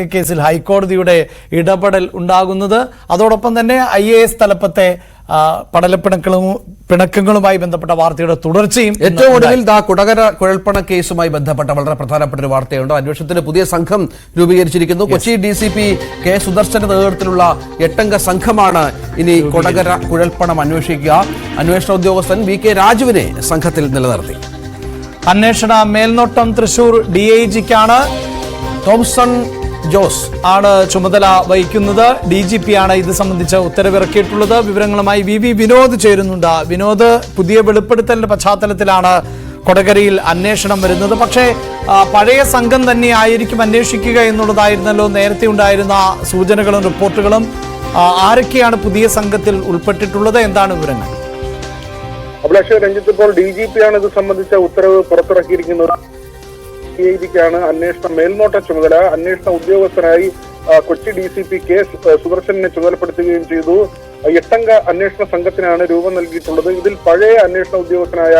കേസിൽ ഹൈക്കോടതിയുടെ ഇടപെടൽ ഉണ്ടാകുന്നത്. അതോടൊപ്പം തന്നെ IAS തലപ്പത്തെ പിണക്കങ്ങളുമായി ബന്ധപ്പെട്ട വാർത്തയുടെ തുടർച്ചയും ഏറ്റവും ഒടുവിൽ കൊടകര കുഴൽപ്പണ കേസുമായി ബന്ധപ്പെട്ട വളരെ പ്രധാനപ്പെട്ട ഒരു വാർത്തയുണ്ട്. അന്വേഷണത്തിന് പുതിയ സംഘം രൂപീകരിച്ചിരിക്കുന്നു. Kochi DCP K. സുദർശന്റെ നേതൃത്വത്തിലുള്ള 8-അംഗ സംഘമാണ് ഇനി കൊടകര കുഴൽപ്പണം അന്വേഷിക്കുക. അന്വേഷണ ഉദ്യോഗസ്ഥൻ VK രാജുവിനെ സംഘത്തിൽ നിലനിർത്തി. അന്വേഷണ മേൽനോട്ടം തൃശൂർ DIGക്കാണ്. തോംസൺ ജോസ് ആണ് ചുമതല വഹിക്കുന്നത്. DGP ആണ് ഇത് സംബന്ധിച്ച് ഉത്തരവിറക്കിയിട്ടുള്ളത്. വിവരങ്ങളുമായി VV വിനോദ് ചേരുന്നുണ്ട്. വിനോദ്, പുതിയ വെളിപ്പെടുത്തലിന്റെ പശ്ചാത്തലത്തിലാണ് കൊടകരയിൽ അന്വേഷണം വരുന്നത്. പക്ഷേ പഴയ സംഘം തന്നെ ആയിരിക്കും അന്വേഷിക്കുക എന്നുള്ളതായിരുന്നല്ലോ നേരത്തെ ഉണ്ടായിരുന്ന സൂചനകളും റിപ്പോർട്ടുകളും. ആരൊക്കെയാണ് പുതിയ സംഘത്തിൽ ഉൾപ്പെട്ടിട്ടുള്ളത്? എന്താണ് വിവരങ്ങൾ? അഭിലാഷ്, രഞ്ജിത്ത്, ഇപ്പോൾ DGP ആണ് ഇത് സംബന്ധിച്ച ഉത്തരവ് പുറത്തിറക്കിയിരിക്കുന്നത്. DIGക്കാണ് അന്വേഷണ മേൽനോട്ട ചുമതല. അന്വേഷണ ഉദ്യോഗസ്ഥനായി കൊച്ചി DCP K. സുദർശനെ ചുമതലപ്പെടുത്തുകയും ചെയ്തു. 8-അംഗ അന്വേഷണ സംഘത്തിനാണ് രൂപം നൽകിയിട്ടുള്ളത്. ഇതിൽ പഴയ അന്വേഷണ ഉദ്യോഗസ്ഥനായ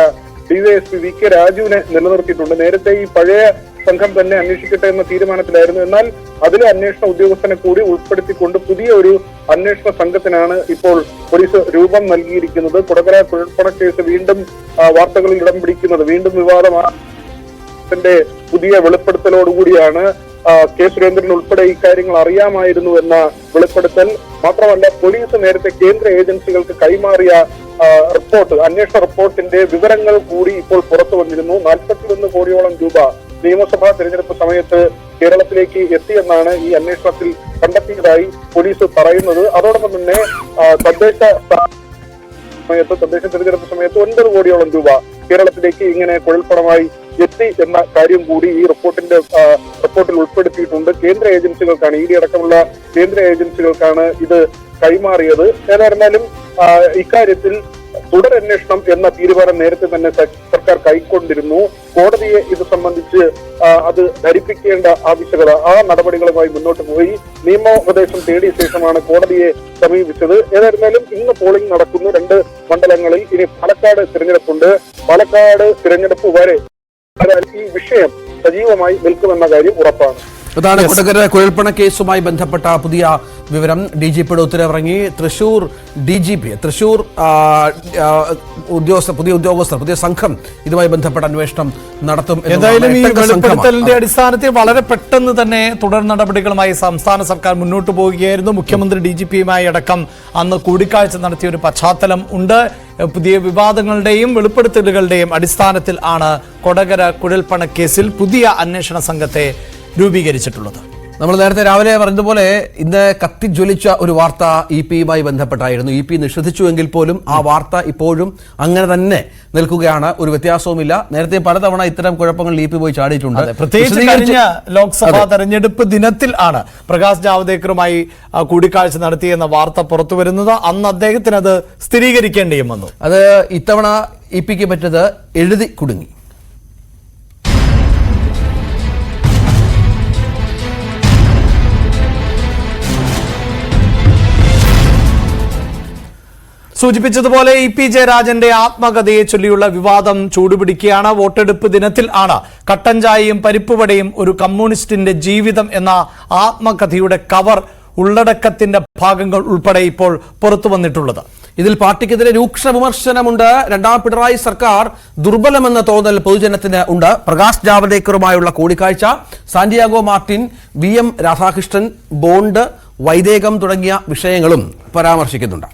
DYSP VK രാജുവിനെ നിലനിർത്തിയിട്ടുണ്ട്. നേരത്തെ ഈ പഴയ സംഘം തന്നെ അന്വേഷിക്കട്ടെ എന്ന തീരുമാനത്തിലായിരുന്നു. എന്നാൽ അതിലെ അന്വേഷണ ഉദ്യോഗസ്ഥനെ കൂടി ഉൾപ്പെടുത്തിക്കൊണ്ട് പുതിയ ഒരു അന്വേഷണ സംഘത്തിനാണ് ഇപ്പോൾ പോലീസ് രൂപം നൽകിയിരിക്കുന്നത്. കൊടകര കുഴൽപ്പണ കേസ് വീണ്ടും വാർത്തകളിൽ ഇടം പിടിക്കുന്നത്, വീണ്ടും വിവാദമാണ്. പുതിയ വെളിപ്പെടുത്തലോടുകൂടിയാണ് K. സുരേന്ദ്രൻ ഉൾപ്പെടെ ഇക്കാര്യങ്ങൾ അറിയാമായിരുന്നു എന്ന വെളിപ്പെടുത്തൽ. മാത്രമല്ല, പോലീസ് നേരത്തെ കേന്ദ്ര ഏജൻസികൾക്ക് കൈമാറിയ റിപ്പോർട്ട്, അന്വേഷണ റിപ്പോർട്ടിന്റെ വിവരങ്ങൾ കൂടി ഇപ്പോൾ പുറത്തു വന്നിരുന്നു. 41 കോടിയോളം രൂപ നിയമസഭാ തെരഞ്ഞെടുപ്പ് സമയത്ത് കേരളത്തിലേക്ക് എത്തിയെന്നാണ് ഈ അന്വേഷണത്തിൽ കണ്ടെത്തിയതായി പോലീസ് പറയുന്നത്. അതോടൊപ്പം തന്നെ തദ്ദേശ തെരഞ്ഞെടുപ്പ് സമയത്ത് 9 കോടിയോളം രൂപ കേരളത്തിലേക്ക് ഇങ്ങനെ കുഴൽപ്പണമായി എത്തി എന്ന കാര്യം കൂടി ഈ റിപ്പോർട്ടിൽ ഉൾപ്പെടുത്തിയിട്ടുണ്ട്. കേന്ദ്ര ഏജൻസികൾക്കാണ്, ED അടക്കമുള്ള കേന്ദ്ര ഏജൻസികൾക്കാണ് ഇത് കൈമാറിയത്. ഏതായിരുന്നാലും ഇക്കാര്യത്തിൽ തുടരന്വേഷണം എന്ന തീരുമാനം നേരത്തെ തന്നെ സർക്കാർ കൈക്കൊണ്ടിരുന്നു. കോടതിയെ ഇത് സംബന്ധിച്ച് അത് ധരിപ്പിക്കേണ്ട ആവശ്യകത, ആ നടപടികളുമായി മുന്നോട്ട് പോയി നിയമോപദേശം തേടിയ ശേഷമാണ് കോടതിയെ സമീപിച്ചത്. ഏതായിരുന്നാലും ഇന്ന് പോളിംഗ് നടക്കുന്നു 2 മണ്ഡലങ്ങളിൽ. ഇനി പാലക്കാട് തിരഞ്ഞെടുപ്പുണ്ട്. പാലക്കാട് തിരഞ്ഞെടുപ്പ് വരെ ഈ വിഷയം സജീവമായി നിൽക്കുമെന്ന കാര്യം ഉറപ്പാണ്. അതാണ് കൊടകര കുഴൽപ്പണ കേസുമായി ബന്ധപ്പെട്ട പുതിയ വിവരം. DGPയുടെ ഉത്തരവിറങ്ങി. തൃശൂർ DGP, തൃശൂർ പുതിയ ഉദ്യോഗസ്ഥർ, പുതിയ സംഘം ഇതുമായി ബന്ധപ്പെട്ട അന്വേഷണം നടത്തും. എന്തായാലും ഈ വെളിപ്പെടുത്തലിന്റെ അടിസ്ഥാനത്തിൽ വളരെ പെട്ടെന്ന് തന്നെ തുടർ നടപടികളുമായി സംസ്ഥാന സർക്കാർ മുന്നോട്ട് പോവുകയായിരുന്നു. മുഖ്യമന്ത്രി DGPയുമായി അടക്കം അന്ന് കൂടിക്കാഴ്ച നടത്തിയ ഒരു പശ്ചാത്തലം ഉണ്ട്. പുതിയ വിവാദങ്ങളുടെയും വെളിപ്പെടുത്തലുകളുടെയും അടിസ്ഥാനത്തിൽ ആണ് കൊടകര കുഴൽപ്പണ കേസിൽ പുതിയ അന്വേഷണ സംഘത്തെ രൂപീകരിച്ചിട്ടുള്ളത്. നമ്മൾ നേരത്തെ രാവിലെ പറഞ്ഞതുപോലെ ഇന്ന് കത്തിജ്വലിച്ച ഒരു വാർത്ത EP-യുമായി ബന്ധപ്പെട്ടായിരുന്നു. EP നിഷേധിച്ചുവെങ്കിൽ പോലും ആ വാർത്ത ഇപ്പോഴും അങ്ങനെ തന്നെ നിൽക്കുകയാണ്. ഒരു വ്യത്യാസവുമില്ല. നേരത്തെ പലതവണ ഇത്തരം കുഴപ്പങ്ങൾ EP പോയി ചാടിയിട്ടുണ്ട്. പ്രത്യേകിച്ച് കഴിഞ്ഞ ലോക്സഭാ തെരഞ്ഞെടുപ്പ് ദിനത്തിൽ ആണ് പ്രകാശ് ജാവ്ദേക്കറുമായി കൂടിക്കാഴ്ച നടത്തിയെന്ന വാർത്ത പുറത്തു വരുന്നത്. അന്ന് അദ്ദേഹത്തിന് അത് സ്ഥിരീകരിക്കേണ്ടിയും വന്നു. അത് ഇത്തവണ EP-ക്ക് പറ്റത് എഴുതി കുടുങ്ങി. സൂചിപ്പിച്ചതുപോലെ EP ജയരാജന്റെ ആത്മകഥയെ ചൊല്ലിയുള്ള വിവാദം ചൂടുപിടിക്കുകയാണ്. വോട്ടെടുപ്പ് ദിനത്തിൽ ആണ് കട്ടൻ ചായയും പരിപ്പുവടയും ഒരു കമ്മ്യൂണിസ്റ്റിന്റെ ജീവിതം എന്ന ആത്മകഥയുടെ കവർ ഉള്ളടക്കത്തിന്റെ ഭാഗങ്ങൾ ഉൾപ്പെടെ ഇപ്പോൾ പുറത്തു വന്നിട്ടുള്ളത്. ഇതിൽ പാർട്ടിക്കെതിരെ രൂക്ഷ വിമർശനമുണ്ട്. 2ാം പിണറായി സർക്കാർ ദുർബലമെന്ന തോന്നൽ പൊതുജനത്തിന് ഉണ്ട്. പ്രകാശ് ജാവ്ദേക്കറുമായുള്ള കൂടിക്കാഴ്ച, സാന്റിയാഗോ മാർട്ടിൻ, VM രാധാകൃഷ്ണൻ, ബോണ്ട്, വൈദേകം തുടങ്ങിയ വിഷയങ്ങളും പരാമർശിക്കുന്നുണ്ട്.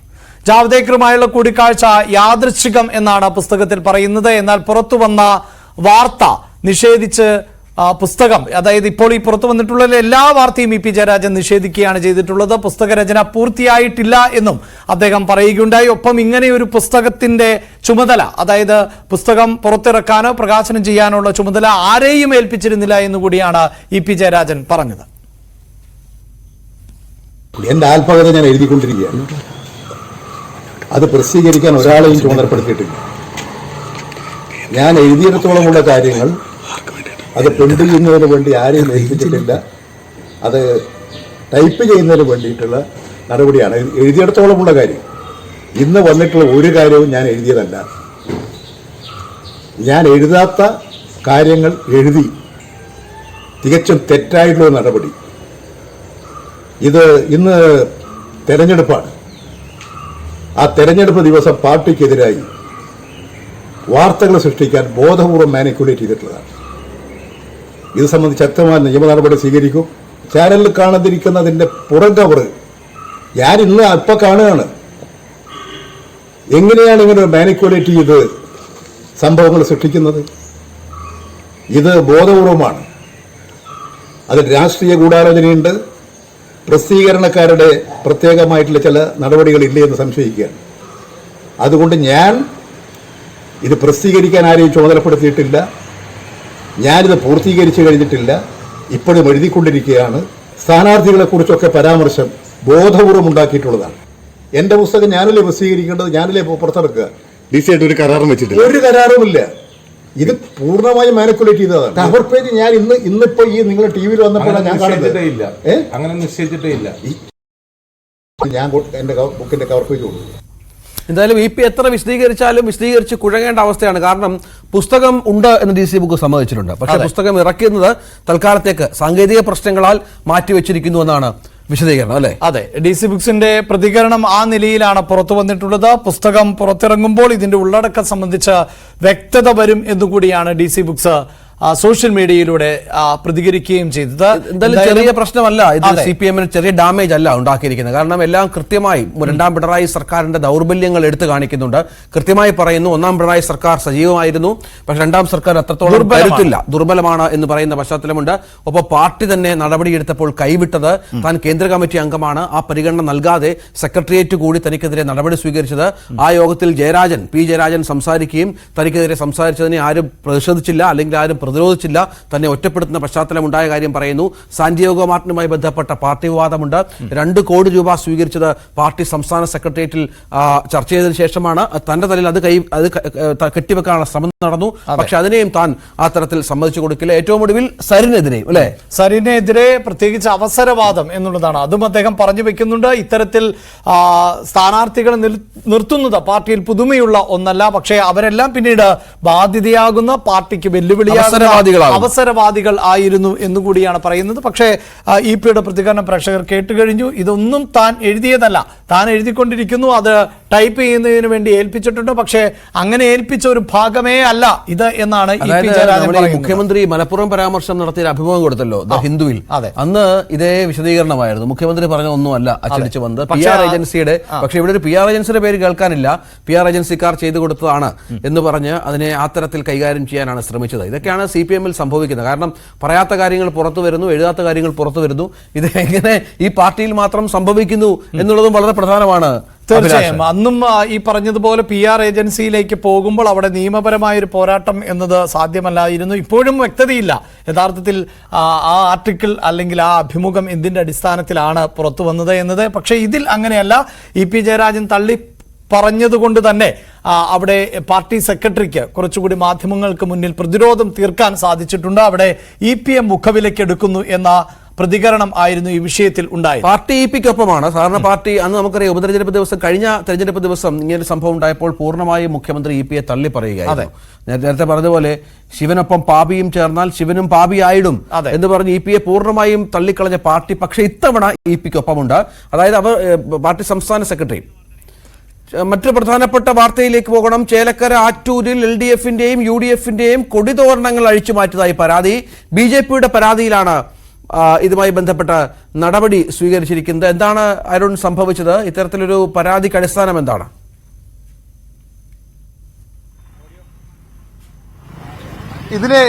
ജാവ്ദേക്കറുമായുള്ള കൂടിക്കാഴ്ച യാദൃച്ഛികം എന്നാണ് പുസ്തകത്തിൽ പറയുന്നത്. എന്നാൽ പുറത്തു വന്ന വാർത്ത നിഷേധിച്ച് പുസ്തകം, അതായത് ഇപ്പോൾ ഈ പുറത്തു വന്നിട്ടുള്ള എല്ലാ വാർത്തയും EP ജയരാജൻ നിഷേധിക്കുകയാണ് ചെയ്തിട്ടുള്ളത്. പുസ്തകരചന പൂർത്തിയായിട്ടില്ല എന്നും അദ്ദേഹം പറയുകയുണ്ടായി. ഒപ്പം ഇങ്ങനെ ഒരു പുസ്തകത്തിന്റെ ചുമതല, അതായത് പുസ്തകം പുറത്തിറക്കാനോ പ്രകാശനം ചെയ്യാനുള്ള ചുമതല ആരെയും ഏൽപ്പിച്ചിരുന്നില്ല എന്നുകൂടിയാണ് EP ജയരാജൻ പറഞ്ഞത്. എന്റെ ആത്മകഥ ഞാൻ എഴുതിക്കൊണ്ടിരിക്കുകയാണ്. അത് പ്രസിദ്ധീകരിക്കാൻ ഒരാളെയും ചുമതലപ്പെടുത്തിയിട്ടില്ല. ഞാൻ എഴുതിയിടത്തോളമുള്ള കാര്യങ്ങൾ അത് പ്രിന്റ് ചെയ്യുന്നതിന് വേണ്ടി ആരെയും ഏൽപ്പിച്ചിട്ടില്ല. അത് ടൈപ്പ് ചെയ്യുന്നതിന് വേണ്ടിയിട്ടുള്ള നടപടിയാണ്. എഴുതിയിടത്തോളമുള്ള കാര്യം, ഇന്ന് വന്നിട്ടുള്ള ഒരു കാര്യവും ഞാൻ എഴുതിയതല്ല. ഞാൻ എഴുതാത്ത കാര്യങ്ങൾ എഴുതി തികച്ചും തെറ്റായിട്ടുള്ള നടപടി ഇത് ഇന്ന് തെരഞ്ഞെടുപ്പാണ്. ആ തെരഞ്ഞെടുപ്പ് ദിവസം പാർട്ടിക്കെതിരായി വാർത്തകൾ സൃഷ്ടിക്കാൻ ബോധപൂർവം മാനിക്കുലേറ്റ് ചെയ്തിട്ടുള്ളതാണ്. ഇത് സംബന്ധിച്ച് ശക്തമായ നിയമ നടപടി സ്വീകരിക്കും. ചാനലിൽ കാണാതിരിക്കുന്നതിന്റെ പുറംകവർ ഞാൻ ഇന്ന് ഇപ്പൊ കാണുകയാണ്. എങ്ങനെയാണ് ഇങ്ങനെ മാനിക്കുലേറ്റ് ചെയ്ത് സംഭവങ്ങൾ സൃഷ്ടിക്കുന്നത്? ഇത് ബോധപൂർവമാണ്. അതിൽ രാഷ്ട്രീയ ഗൂഢാലോചനയുണ്ട്. പ്രസിദ്ധീകരണക്കാരുടെ പ്രത്യേകമായിട്ടുള്ള ചില നടപടികളില്ലേ എന്ന് സംശയിക്കുകയാണ്. അതുകൊണ്ട് ഞാൻ ഇത് പ്രസിദ്ധീകരിക്കാൻ ആരെയും ചുമതലപ്പെടുത്തിയിട്ടില്ല. ഞാനിത് പൂർത്തീകരിച്ചു കഴിഞ്ഞിട്ടില്ല. ഇപ്പോഴും എഴുതിക്കൊണ്ടിരിക്കുകയാണ്. സ്ഥാനാർത്ഥികളെ കുറിച്ചൊക്കെ പരാമർശം ബോധപൂർവം ഉണ്ടാക്കിയിട്ടുള്ളതാണ്. എന്റെ പുസ്തകം ഞാനല്ലേ പ്രസിദ്ധീകരിക്കേണ്ടത്, ഞാനല്ലേ പുറത്തിറക്കുക. DC ആയിട്ട് ഒരു കരാറും വെച്ചിട്ടില്ല. ഒരു കരാറുമില്ല. ഇത് പൂർണ്ണമായും മാനിക്കുലേറ്റ് ചെയ്തതാണ്. കവർ പേജ് ഞാൻ ഇന്നിപ്പോ ഈ നിങ്ങൾ ടി വിയിൽ വന്നപ്പോഴാണ് ഞാൻ കാണുന്നത്. അങ്ങനെ നിശ്ചയിച്ചിട്ടേ ഇല്ല. ഞാൻ എന്റെ ബുക്കിന്റെ കവർ പേജ് കൊടുത്തു. എന്തായാലും EP എത്ര വിശദീകരിച്ചാലും വിശദീകരിച്ച് കുഴങ്ങേണ്ട അവസ്ഥയാണ്. കാരണം പുസ്തകം ഉണ്ട് എന്ന് DC ബുക്ക് സമ്മതിച്ചിട്ടുണ്ട്. പക്ഷേ പുസ്തകം ഇറക്കുന്നത് തൽക്കാലത്തേക്ക് സാങ്കേതിക പ്രശ്നങ്ങളാൽ മാറ്റിവെച്ചിരിക്കുന്നു എന്നാണ് വിശദീകരണം, അല്ലേ? അതെ, DC ബുക്സിന്റെ പ്രതികരണം ആ നിലയിലാണ് പുറത്തു വന്നിട്ടുള്ളത്. പുസ്തകം പുറത്തിറങ്ങുമ്പോൾ ഇതിന്റെ ഉള്ളടക്കം സംബന്ധിച്ച് വ്യക്തത വരും എന്നുകൂടിയാണ് DC ബുക്സ് സോഷ്യൽ മീഡിയയിലൂടെ പ്രതികരിക്കുകയും ചെയ്തത്. എന്തായാലും ചെറിയ പ്രശ്നമല്ല ഇത്. CPM-ന് ചെറിയ ഡാമേജ് അല്ല ഉണ്ടാക്കിയിരിക്കുന്നത്. കാരണം എല്ലാം കൃത്യമായി രണ്ടാം പിണറായി സർക്കാരിന്റെ ദൗർബല്യങ്ങൾ എടുത്തു കാണിക്കുന്നുണ്ട്. കൃത്യമായി പറയുന്നു, ഒന്നാം പിണറായി സർക്കാർ സജീവമായിരുന്നു, പക്ഷെ രണ്ടാം സർക്കാർ അത്രത്തോളം കരുത്തില്ല, ദുർബലമാണ് എന്ന് പറയുന്ന പശ്ചാത്തലമുണ്ട്. ഒപ്പം പാർട്ടി തന്നെ നടപടിയെടുത്തപ്പോൾ കൈവിട്ടത് താൻ കേന്ദ്ര കമ്മിറ്റി അംഗമാണ്, ആ പരിഗണന നൽകാതെ സെക്രട്ടേറിയറ്റ് കൂടി തനിക്കെതിരെ നടപടി സ്വീകരിച്ചത്. ആ യോഗത്തിൽ P. ജയരാജൻ സംസാരിക്കുകയും തനിക്കെതിരെ സംസാരിച്ചതിനെ ആരും പ്രതിഷേധിച്ചില്ല, അല്ലെങ്കിൽ ആരും പ്രതിരോധിച്ചില്ല, തന്നെ ഒറ്റപ്പെടുത്തുന്ന പശ്ചാത്തലമുണ്ടായ കാര്യം പറയുന്നു. സാന്റിയാഗോ മാർട്ടിനുമായി ബന്ധപ്പെട്ട പാർട്ടി വിവാദമുണ്ട്. 2 കോടി രൂപ സ്വീകരിച്ചത് പാർട്ടി സംസ്ഥാന സെക്രട്ടേറിയറ്റിൽ ചർച്ച ചെയ്തതിനു ശേഷമാണ്. തന്റെ തലയിൽ അത് കെട്ടിവെക്കാനുള്ള ശ്രമം നടന്നു. പക്ഷെ അതിനെയും താൻ ആ തരത്തിൽ സമ്മതിച്ചു കൊടുക്കില്ല. ഏറ്റവും ഒടുവിൽ സരിനെതിരെയും, അല്ലെ, സരിനെതിരെ പ്രത്യേകിച്ച് അവസരവാദം എന്നുള്ളതാണ്. അതും അദ്ദേഹം പറഞ്ഞു വെക്കുന്നുണ്ട്. ഇത്തരത്തിൽ സ്ഥാനാർത്ഥികളെ നിർത്തുന്നത് പാർട്ടിയിൽ പുതുമയുള്ള ഒന്നല്ല, പക്ഷേ അവരെല്ലാം പിന്നീട് ബാധ്യതയാകുന്ന, പാർട്ടിക്ക് വെല്ലുവിളിയാകുന്ന അവസരവാദികൾ ആയിരുന്നു എന്നുകൂടിയാണ് പറയുന്നത്. പക്ഷേ EP-യുടെ പ്രതികരണം പ്രേക്ഷകർ കേട്ടുകഴിഞ്ഞു. ഇതൊന്നും താൻ എഴുതിയതല്ല, താൻ എഴുതിക്കൊണ്ടിരിക്കുന്നു, അത് ടൈപ്പ് ചെയ്യുന്നതിന് വേണ്ടി ഏൽപ്പിച്ചിട്ടുണ്ട്, പക്ഷേ അങ്ങനെ ഏൽപ്പിച്ച ഒരു ഭാഗമേ അല്ല ഇത് എന്നാണ് EP ജയരാജൻ പറയുന്നത്. മുഖ്യമന്ത്രി മലപ്പുറം പരാമർശം നടത്തിയ അഭിമുഖം കൊടുത്തല്ലോ ദ ഹിന്ദുവിൽ. അന്ന് ഇതേ വിശദീകരണമായിരുന്നു. മുഖ്യമന്ത്രി പറഞ്ഞ ഒന്നുമല്ല അച്ചടിച്ച് വന്നത്, PR ഏജൻസിയുടെ. പക്ഷേ ഇവിടെ ഒരു PR ഏജൻസിയുടെ പേര് കേൾക്കാനില്ല. PR ഏജൻസിക്കാർ ചെയ്തു കൊടുത്തതാണ് എന്ന് പറഞ്ഞ് അതിനെ ആ തരത്തിൽ കൈകാര്യം ചെയ്യാനാണ് ശ്രമിച്ചത്. ഇതൊക്കെയാണ് CPM-ൽ സംഭവിക്കുന്നത്. കാരണം പറയാത്ത കാര്യങ്ങൾ പുറത്തു വരുന്നു, എഴുതാത്ത കാര്യങ്ങൾ പുറത്തു വരുന്നു. ഇത് എങ്ങനെ ഈ പാർട്ടിയിൽ മാത്രം സംഭവിക്കുന്നു എന്നുള്ളതും വളരെ പ്രധാനമാണ്. തീർച്ചയായും അന്നും ഈ പറഞ്ഞതുപോലെ PR ഏജൻസിയിലേക്ക് പോകുമ്പോൾ അവിടെ നിയമപരമായ ഒരു പോരാട്ടം എന്നത് സാധ്യമല്ലായിരുന്നു. ഇപ്പോഴും വ്യക്തതയില്ല യഥാർത്ഥത്തിൽ ആ ആർട്ടിക്കിൾ അല്ലെങ്കിൽ ആ അഭിമുഖം എന്തിന്റെ അടിസ്ഥാനത്തിലാണ് പുറത്തു വന്നത് എന്നത്. പക്ഷേ ഇതിൽ അങ്ങനെയല്ല. EP ജയരാജൻ തള്ളി പറഞ്ഞതുകൊണ്ട് തന്നെ അവിടെ പാർട്ടി സെക്രട്ടറിക്ക് കുറച്ചുകൂടി മാധ്യമങ്ങൾക്ക് മുന്നിൽ പ്രതിരോധം തീർക്കാൻ സാധിച്ചിട്ടുണ്ട്. അവിടെ EPM മുഖവിലക്കെടുക്കുന്നു എന്ന പ്രതികരണം ആയിരുന്നു ഈ വിഷയത്തിൽ ഉണ്ടായത്. പാർട്ടി EP-ക്കൊപ്പമാണ്. സാധാരണ പാർട്ടി അന്ന് നമുക്കറിയാം, ഉപതെരഞ്ഞെടുപ്പ് ദിവസം, കഴിഞ്ഞ തെരഞ്ഞെടുപ്പ് ദിവസം ഇങ്ങനൊരു സംഭവം ഉണ്ടായപ്പോൾ പൂർണ്ണമായും മുഖ്യമന്ത്രി EP-യെ തള്ളി പറയുകയായിരുന്നു. നേരത്തെ പറഞ്ഞതുപോലെ ശിവനൊപ്പം പാപിയും ചേർന്നാൽ ശിവനും പാപിയായിടും എന്ന് പറഞ്ഞ് EP-യെ പൂർണ്ണമായും തള്ളിക്കളഞ്ഞ പാർട്ടി പക്ഷേ ഇത്തവണ EP-ക്കൊപ്പമുണ്ട്. അതായത് അവർ പാർട്ടി സംസ്ഥാന സെക്രട്ടറി. മറ്റൊരു പ്രധാനപ്പെട്ട വാർത്തയിലേക്ക് പോകണം. ചേലക്കര ആറ്റൂരിൽ LDF-ന്റെയും UDF-ന്റെയും കൊടിതോരണങ്ങൾ അഴിച്ചു മാറ്റിയതായി പരാതി. BJP-യുടെ പരാതിയിലാണ് ഇതുമായി ബന്ധപ്പെട്ട നടപടി സ്വീകരിച്ചിരിക്കുന്നത്. എന്താണ് അരുൺ സംഭവിച്ചത്? ഇത്തരത്തിലൊരു പരാതിക്ക് അടിസ്ഥാനം എന്താണ്? ഇതിന്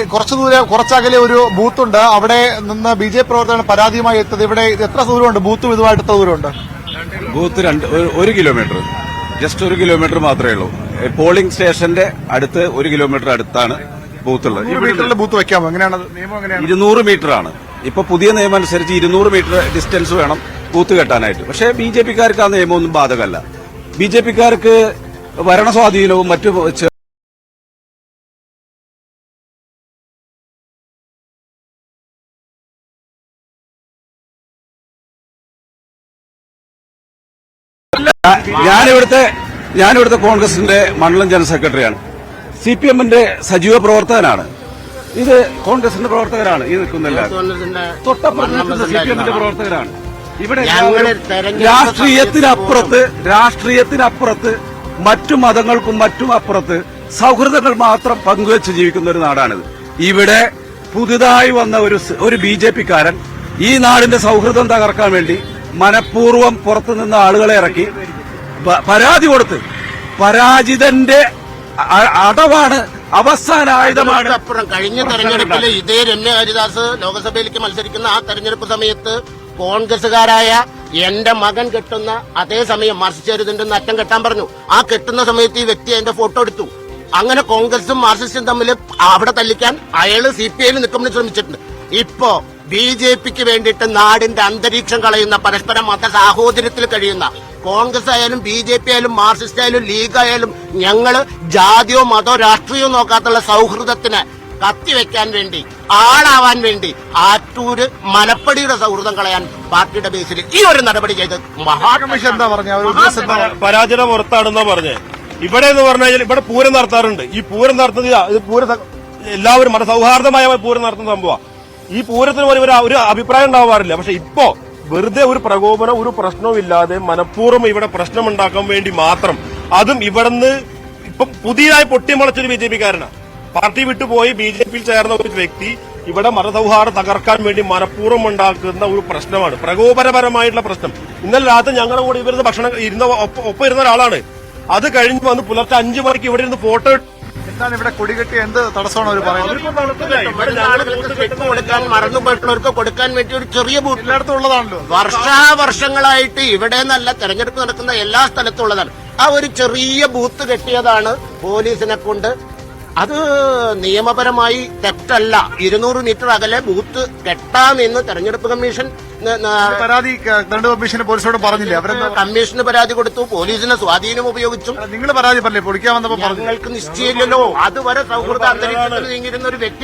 കുറച്ചകലെ ഒരു ബൂത്തുണ്ട്. അവിടെ നിന്ന് BJP പ്രവർത്തകർ പരാതിയുമായി എത്തുന്നത്. ഇവിടെ എത്ര ദൂരമുണ്ട്? ബൂത്തും ഇതുമായിട്ട് എത്ര ദൂരമുണ്ട്? ബൂത്ത് 1 കിലോമീറ്റർ, ജസ്റ്റ് 1 കിലോമീറ്റർ മാത്രമേ ഉള്ളൂ. പോളിംഗ് സ്റ്റേഷന്റെ അടുത്ത് 1 കിലോമീറ്റർ അടുത്താണ് ബൂത്ത് ഉള്ളത്. ബൂത്ത് വെക്കാമോ? എങ്ങനെയാണ് നിയമം? എങ്ങനെയാണ്? 200 മീറ്റർ ആണ് ഇപ്പൊ പുതിയ നിയമം അനുസരിച്ച്. 200 മീറ്റർ ഡിസ്റ്റൻസ് വേണം ബൂത്ത് കെട്ടാനായിട്ട്. പക്ഷേ BJP-ക്കാർക്ക് ആ നിയമമൊന്നും ബാധകമല്ല. BJP-ക്കാർക്ക് ഭരണ സ്വാധീനവും മറ്റു ഞാനിവിടുത്തെ കോൺഗ്രസിന്റെ മണ്ഡലം ജനറൽ സെക്രട്ടറിയാണ്. CPM-ന്റെ സജീവ പ്രവർത്തകനാണ്. ഇത് കോൺഗ്രസിന്റെ പ്രവർത്തകരാണ്. ഈ നിൽക്കുന്നില്ല, തൊട്ടപ്പുറത്ത് CPM-ന്റെ പ്രവർത്തകരാണ്. ഇവിടെ രാഷ്ട്രീയത്തിനപ്പുറത്ത് മറ്റു മതങ്ങൾക്കും മറ്റും അപ്പുറത്ത് സൗഹൃദങ്ങൾ മാത്രം പങ്കുവെച്ച് ജീവിക്കുന്ന ഒരു നാടാണിത്. ഇവിടെ പുതുതായി വന്ന ഒരു BJP-കാരൻ ഈ നാടിന്റെ സൗഹൃദം തകർക്കാൻ വേണ്ടി മനഃപൂർവ്വം പുറത്തുനിന്ന ആളുകളെ ഇറക്കി പരാതി കൊടുത്ത് പരാജിതന്റെ അടവാണ്, അവസാന ആയുധമാണ്. അപ്പുറം കഴിഞ്ഞ തെരഞ്ഞെടുപ്പിൽ ഇതേ രമ്യ ഹരിദാസ് ലോക്സഭയിലേക്ക് മത്സരിക്കുന്ന ആ തെരഞ്ഞെടുപ്പ് സമയത്ത് കോൺഗ്രസുകാരായ എന്റെ മകൻ കെട്ടുന്ന അതേ സമയം മാർക്സിസ്റ്റ് അറ്റം കെട്ടാൻ പറഞ്ഞു. ആ കെട്ടുന്ന സമയത്ത് ഈ വ്യക്തി അതിന്റെ ഫോട്ടോ എടുത്തു. അങ്ങനെ കോൺഗ്രസും മാർക്സിസ്റ്റും തമ്മിൽ അവിടെ തല്ലിക്കാൻ അയാള് CPI-യിൽ നിൽക്കുമ്പോൾ ശ്രമിച്ചിട്ടുണ്ട്. ഇപ്പോ BJP-ക്ക് വേണ്ടിയിട്ട് നാടിന്റെ അന്തരീക്ഷം കളയുന്ന, പരസ്പരം മത സാഹോദര്യത്തിൽ കഴിയുന്ന കോൺഗ്രസ് ആയാലും BJP ആയാലും മാർക്സിസ്റ്റ് ആയാലും ലീഗ് ആയാലും ഞങ്ങള് ജാതിയോ മതോ രാഷ്ട്രീയമോ നോക്കാത്തുള്ള സൗഹൃദത്തിന് കത്തിവെക്കാൻ വേണ്ടി, ആളാവാൻ വേണ്ടി ആറ്റൂര് മലപ്പടിയുടെ സൗഹൃദം കളയാൻ പാർട്ടിയുടെ ബേസിൽ ഈ ഒരു നടപടി ചെയ്ത് കമ്മീഷൻ എന്താ പറഞ്ഞ പരാജയം പുറത്താണെന്നാ പറഞ്ഞേ. ഇവിടെ എന്ന് പറഞ്ഞു കഴിഞ്ഞാൽ ഇവിടെ പൂരം നടത്താറുണ്ട്. ഈ പൂരം നടത്തുന്നത് എല്ലാവരും മതസൗഹാർദ്ദമായ പൂരം നടത്തുന്ന സംഭവം. ഈ പൂരത്തിന് ഒരു അഭിപ്രായം ഉണ്ടാവാറില്ല. പക്ഷെ ഇപ്പോ വെറുതെ ഒരു പ്രകോപനം, ഒരു പ്രശ്നവും ഇല്ലാതെ മനഃപൂർവ്വം ഇവിടെ പ്രശ്നമുണ്ടാക്കാൻ വേണ്ടി മാത്രം, അതും ഇവിടുന്ന് ഇപ്പം പുതിയതായി പൊട്ടിമുളച്ചൊരു BJP-കാരനാണ്. പാർട്ടി വിട്ടുപോയി BJP-യിൽ ചേർന്ന ഒരു വ്യക്തി ഇവിടെ മതസൗഹാർദ്ദം തകർക്കാൻ വേണ്ടി മനഃപൂർവ്വം ഉണ്ടാക്കുന്ന ഒരു പ്രശ്നമാണ്, പ്രകോപനപരമായിട്ടുള്ള പ്രശ്നം. ഇന്നലെ രാത്രി ഞങ്ങളുടെ കൂടെ ഇവരുന്ന് ഭക്ഷണം ഒപ്പം ഇരുന്ന ഒരാളാണ്. അത് കഴിഞ്ഞ് വന്ന് പുലർച്ചെ 5 മണിക്ക് ഇവിടെ ഇരുന്ന് ഫോട്ടോ. എന്താണ് ഇവിടെ കൊടികെട്ടി എന്ത് തടസ്സമാണ് അവർ പറയുന്നത്? കൊടുക്കാൻ മറന്നുപോയിട്ടുള്ളവർക്ക് കൊടുക്കാൻ വേണ്ടി ഒരു ചെറിയ ബൂത്ത് എല്ലായിടത്തും ഉള്ളതാണല്ലോ. വർഷാവർഷങ്ങളായിട്ട് ഇവിടെ നല്ല തെരഞ്ഞെടുപ്പ് നടക്കുന്ന എല്ലാ സ്ഥലത്തും ഉള്ളതാണ്. ആ ഒരു ചെറിയ ബൂത്ത് കെട്ടിയതാണ് പോലീസിനെ കൊണ്ട്. അത് നിയമപരമായി തെറ്റല്ല. 200 മീറ്റർ അകലെ ബൂത്ത് കെട്ടാമെന്ന് തെരഞ്ഞെടുപ്പ് കമ്മീഷൻ പരാതി തെരഞ്ഞെടുപ്പ് കമ്മീഷന് പോലീസോട് പറഞ്ഞില്ലേ? അവരെന്താ കമ്മീഷന് പരാതി കൊടുത്തു, പോലീസിന് സ്വാധീനം ഉപയോഗിച്ചു. നിങ്ങൾ പരാതി പറഞ്ഞേ? പൊളിക്കാൻ വന്നപ്പോ ഞങ്ങൾക്ക് നിശ്ചയമില്ലല്ലോ. അതുവരെ സൗഹൃദ അന്തരീക്ഷത്തിൽ നീങ്ങിരുന്ന ഒരു വ്യക്തി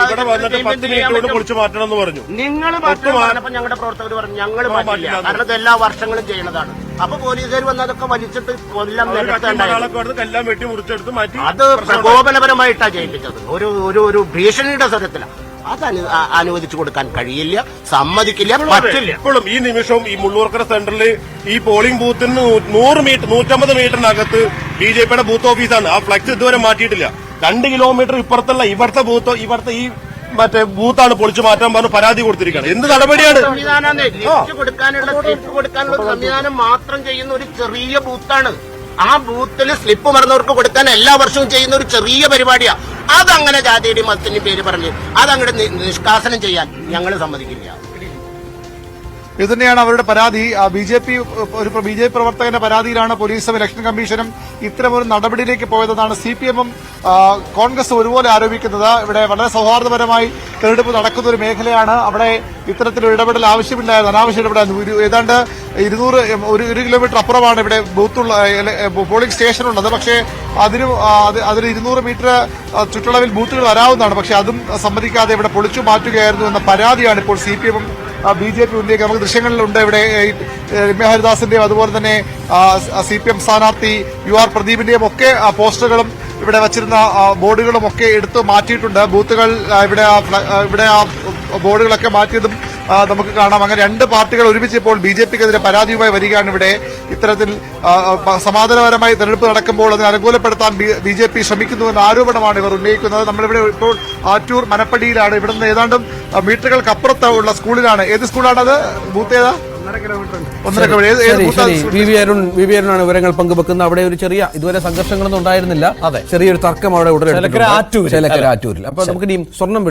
ഇവിടെ വന്നിട്ട് 10 മിനിറ്റ് കൊണ്ട് പൊളിച്ചു മാറ്റണമെന്ന് പറഞ്ഞു. നിങ്ങൾ പറഞ്ഞപ്പോ ഞങ്ങളുടെ പ്രവർത്തകർ പറഞ്ഞു ഞങ്ങൾ മാറ്റില്ല, കാരണം ഇത് എല്ലാ വർഷങ്ങളും ചെയ്യുന്നതാണ്. അപ്പൊ പോലീസുകാർ വന്ന് അതൊക്കെ വലിച്ചിട്ട് കൊല്ലം എല്ലാം വെട്ടി മുറിച്ചെടുത്ത് മാറ്റി. അത് പ്രകോപനപരമായിട്ടാണ് ചെയ്യിപ്പിച്ചത്. ഒരു ഭീഷണിയുടെ സ്വരത്തിലാണ്. അത് അനുവദിച്ചു കൊടുക്കാൻ കഴിയില്ല, സമ്മതിക്കില്ല, പറ്റില്ല. ഇപ്പോഴും ഈ നിമിഷവും ഈ മുള്ളൂർക്കര സെന്ററിൽ ഈ പോളിംഗ് ബൂത്തിന് 150 മീറ്ററിനകത്ത് BJP-യുടെ ബൂത്ത് ഓഫീസാണ്. ആ ഫ്ലക്സ് ഇതുവരെ മാറ്റിയിട്ടില്ല. 2 കിലോമീറ്റർ ഇപ്പുറത്തുള്ള ഇവിടുത്തെ ഈ മറ്റേ ബൂത്താണ് പൊളിച്ചു മാറ്റാൻ പറഞ്ഞ് പരാതി കൊടുത്തിരിക്കുകയാണ്. എന്ത് നടപടിയാണ്? ലിഫ്റ്റ് കൊടുക്കാനുള്ള സംവിധാനം മാത്രം ചെയ്യുന്ന ഒരു ചെറിയ ബൂത്താണ്. ആ ബൂത്തിൽ സ്ലിപ്പ് മറന്നവർക്ക് കൊടുക്കാൻ എല്ലാ വർഷവും ചെയ്യുന്ന ഒരു ചെറിയ പരിപാടിയാ. അതങ്ങനെ ജാതിയുടെയും മതത്തിന്റെയും പേര് പറഞ്ഞ് അതങ്ങനെ നിഷ്കാസനം ചെയ്യാൻ ഞങ്ങൾ സമ്മതിക്കില്ല. ഇത് തന്നെയാണ് അവരുടെ പരാതി. BJP പ്രവർത്തകന്റെ പരാതിയിലാണ് പോലീസും ഇലക്ഷൻ കമ്മീഷനും ഇത്തരമൊരു നടപടിയിലേക്ക് പോയതെന്നാണ് CPM-ഉം കോൺഗ്രസും ഒരുപോലെ ആരോപിക്കുന്നത്. ഇവിടെ വളരെ സൗഹാർദ്ദപരമായി തെരഞ്ഞെടുപ്പ് നടക്കുന്ന ഒരു മേഖലയാണ്. അവിടെ ഇത്തരത്തിലൊരു ഇടപെടൽ ആവശ്യമില്ലായിരുന്നു, അനാവശ്യ ഇടപെടലായിരുന്നു. ഏതാണ്ട് 1 കിലോമീറ്റർ അപ്പുറമാണ് ഇവിടെ ബൂത്തുള്ള പോളിംഗ് സ്റ്റേഷനുള്ളത്. പക്ഷേ അതിന് 200 മീറ്റർ ചുറ്റളവിൽ ബൂത്തുകൾ വരാവുന്നതാണ്. പക്ഷേ അതും സമ്മതിക്കാതെ ഇവിടെ പൊളിച്ചു മാറ്റുകയായിരുന്നു എന്ന പരാതിയാണ് ഇപ്പോൾ CPM-ഉം BJP ഉന്നയിക്കുക. നമുക്ക് ദൃശ്യങ്ങളിലുണ്ട് ഇവിടെ രമ്യ ഹരിദാസിന്റെയും അതുപോലെ തന്നെ CPM സ്ഥാനാർത്ഥി UR പ്രദീപിന്റെയും ഒക്കെ പോസ്റ്ററുകളും ഇവിടെ വച്ചിരുന്ന ബോർഡുകളും ഒക്കെ എടുത്തു മാറ്റിയിട്ടുണ്ട്. ബൂത്തുകൾ ഇവിടെ ആ ബോർഡുകളൊക്കെ മാറ്റിയതും നമുക്ക് കാണാം. അങ്ങനെ 2 പാർട്ടികൾ ഒരുമിച്ച് ഇപ്പോൾ BJP-ക്കെതിരെ പരാതിയുമായി വരികയാണ്. ഇവിടെ ഇത്തരത്തിൽ സമാധാനപരമായി തെരഞ്ഞെടുപ്പ് നടക്കുമ്പോൾ അതിനെ അനുകൂലപ്പെടുത്താൻ BJP ശ്രമിക്കുന്നുവെന്ന ആരോപണമാണ് ഇവർ ഉന്നയിക്കുന്നത്. നമ്മളിവിടെ ഇപ്പോൾ ആറ്റൂർ മനപ്പടിയിലാണ്. ഇവിടുന്ന് ഏതാണ്ടും മീറ്ററുകൾക്കപ്പുറത്ത് ഉള്ള സ്കൂളിലാണ്. ഏത് സ്കൂളാണത്? ബൂത്ത് ഏതാ? 1.5 കിലോമീറ്റർ. വി അരുണാണ് വിവരങ്ങൾ പങ്കുവെക്കുന്നത്. അവിടെ ഒരു ചെറിയ ഇതുവരെ സംഘർഷങ്ങളൊന്നും ഉണ്ടായിരുന്നില്ല. ചെറിയൊരു തർക്കം അവിടെ ഉടനെ ചേലക്കര ആറ്റൂരിൽ. അപ്പൊ നമുക്ക് സ്വർണം